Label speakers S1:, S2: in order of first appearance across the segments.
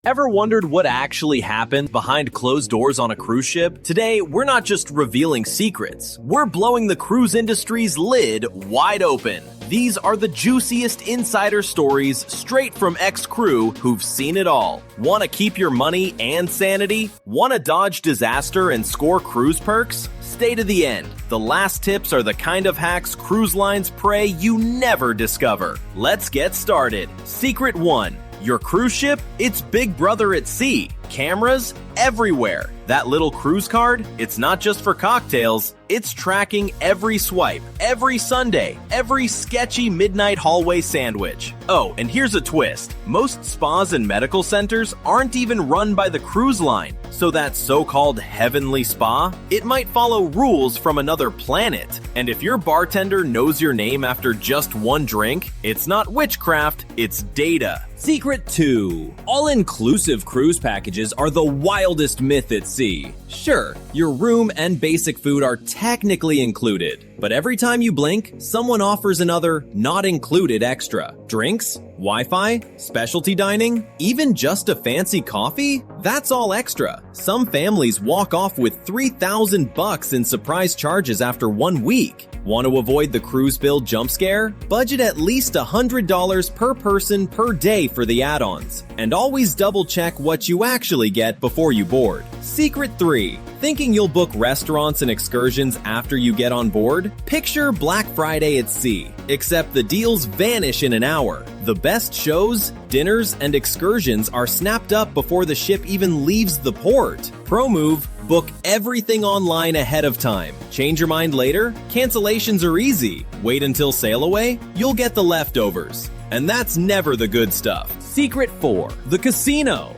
S1: Ever wondered what actually happens behind closed doors on a cruise ship? Today, we're not just revealing secrets, we're blowing the cruise industry's lid wide open. These are the juiciest insider stories straight from ex-crew who've seen it all. Want to keep your money and sanity? Want to dodge disaster and score cruise perks? Stay to the end. The last tips are the kind of hacks cruise lines pray you never discover. Let's get started. Secret 1. Your cruise ship? It's Big Brother at sea. Cameras everywhere. That little cruise card? It's not just for cocktails. It's tracking every swipe, every Sunday, every sketchy midnight hallway sandwich. Oh, and here's a twist. Most spas and medical centers aren't even run by the cruise line. So that so-called heavenly spa, it might follow rules from another planet. And if your bartender knows your name after just one drink, it's not witchcraft, it's data.
S2: Secret 2. All-inclusive cruise packages are the wildest myth at sea. Sure, your room and basic food are technically included, but every time you blink, someone offers another not included extra. Drinks, Wi-Fi, specialty dining, even just a fancy coffee? That's all extra. Some families walk off with $3,000 in surprise charges after 1 week. Want to avoid the cruise bill jump scare? Budget at least $100 per person per day for the add-ons. And always double check what you actually get before you board. Secret 3. Thinking you'll book restaurants and excursions after you get on board? Picture Black Friday at sea, except the deals vanish in an hour. The best shows, dinners, and excursions are snapped up before the ship even leaves the port. Pro move, book everything online ahead of time. Change your mind later? Cancellations are easy. Wait until sail away? You'll get the leftovers. And that's never the good stuff. Secret 4. The casino.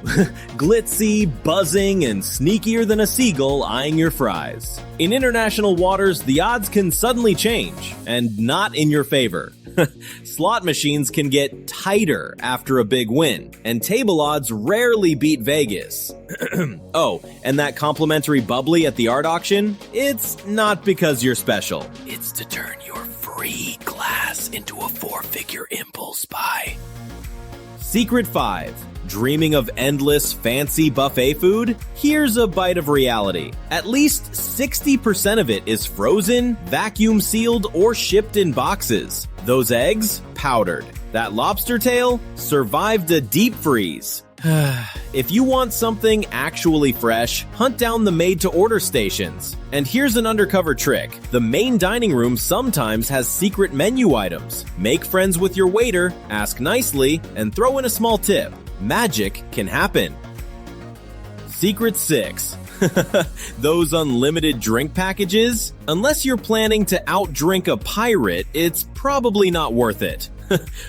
S2: Glitzy, buzzing, and sneakier than a seagull eyeing your fries. In international waters, the odds can suddenly change, and not in your favor. Slot machines can get tighter after a big win, and table odds rarely beat Vegas. Oh, and that complimentary bubbly at the art auction? It's not because you're special. It's to turn your free glass into a 4-figure impulse buy. Secret 5. Dreaming of endless, fancy buffet food? Here's a bite of reality. At least 60% of it is frozen, vacuum sealed, or shipped in boxes. Those eggs? Powdered. That lobster tail? Survived a deep freeze. If you want something actually fresh, hunt down the made-to-order stations. And here's an undercover trick. The main dining room sometimes has secret menu items. Make friends with your waiter, ask nicely, and throw in a small tip. Magic can happen. Secret 6. Those unlimited drink packages? Unless you're planning to outdrink a pirate, it's probably not worth it.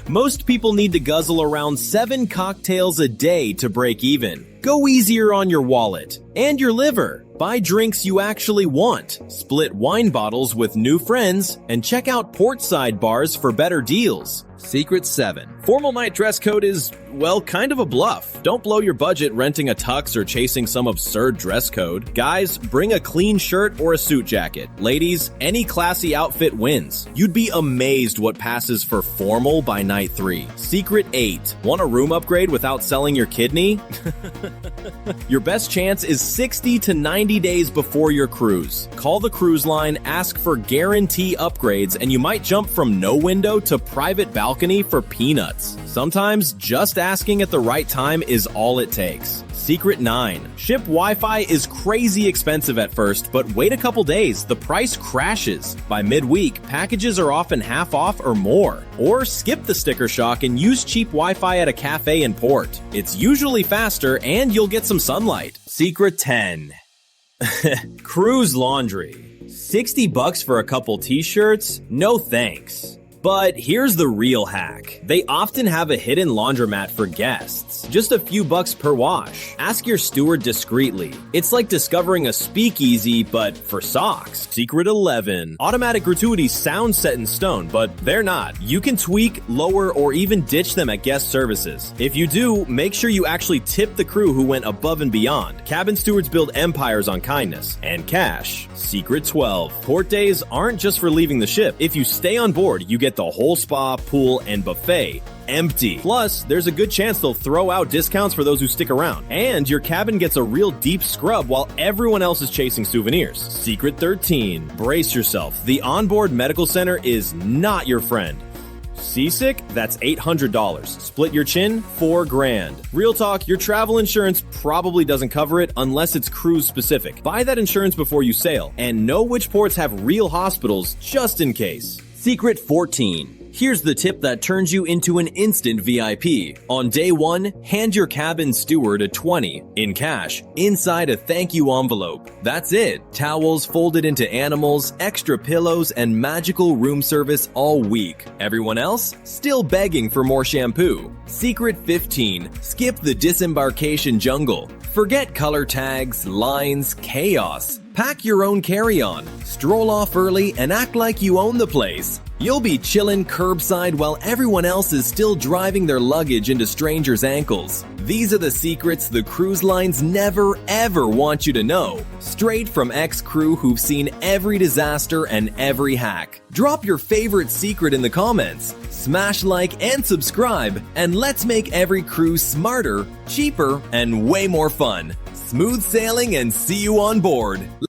S2: Most people need to guzzle around 7 cocktails a day to break even. Go easier on your wallet and your liver. Buy drinks you actually want, split wine bottles with new friends, and check out portside bars for better deals. Secret 7. Formal night dress code is, well, kind of a bluff. Don't blow your budget renting a tux or chasing some absurd dress code. Guys, bring a clean shirt or a suit jacket. Ladies, any classy outfit wins. You'd be amazed what passes for formal by night 3. Secret 8. Want a room upgrade without selling your kidney? Your best chance is 60 to 90 days before your cruise. Call the cruise line, ask for guarantee upgrades, and you might jump from no window to private balcony for peanuts. Sometimes just asking at the right time is all it takes. Secret 9. Ship Wi-Fi is crazy expensive at first, but wait a couple days, the price crashes. By midweek, packages are often half off or more. Or skip the sticker shock and use cheap Wi-Fi at a cafe in port. It's usually faster and you'll get some sunlight. Secret 10. Cruise laundry. $60 for a couple t-shirts? No thanks. But here's the real hack. They often have a hidden laundromat for guests. Just a few bucks per wash. Ask your steward discreetly. It's like discovering a speakeasy, but for socks. Secret 11. Automatic gratuities sound set in stone, but they're not. You can tweak, lower, or even ditch them at guest services. If you do, make sure you actually tip the crew who went above and beyond. Cabin stewards build empires on kindness and cash. Secret 12. Port days aren't just for leaving the ship. If you stay on board, you get
S1: get the whole spa, pool, and buffet empty. Plus, there's a good chance they'll throw out discounts for those who stick around. And your cabin gets a real deep scrub while everyone else is chasing souvenirs. Secret 13. Brace yourself. The Onboard Medical Center is not your friend. Seasick? That's $800. Split your chin? $4,000. Real talk, your travel insurance probably doesn't cover it unless it's cruise specific. Buy that insurance before you sail, and know which ports have real hospitals just in case.
S2: Secret 14. Here's the tip that turns you into an instant VIP. On day 1, hand your cabin steward a $20 in cash inside a thank you envelope. That's it. Towels folded into animals, extra pillows, and magical room service all week. Everyone else? Still begging for more shampoo. Secret 15. Skip the disembarkation jungle. Forget color tags, lines, chaos. Pack your own carry-on, stroll off early, and act like you own the place. You'll be chillin' curbside while everyone else is still driving their luggage into strangers' ankles. These are the secrets the cruise lines never ever want you to know. Straight from ex-crew who've seen every disaster and every hack. Drop your favorite secret in the comments. Smash like and subscribe, and let's make every cruise smarter, cheaper, and way more fun. Smooth sailing and see you on board.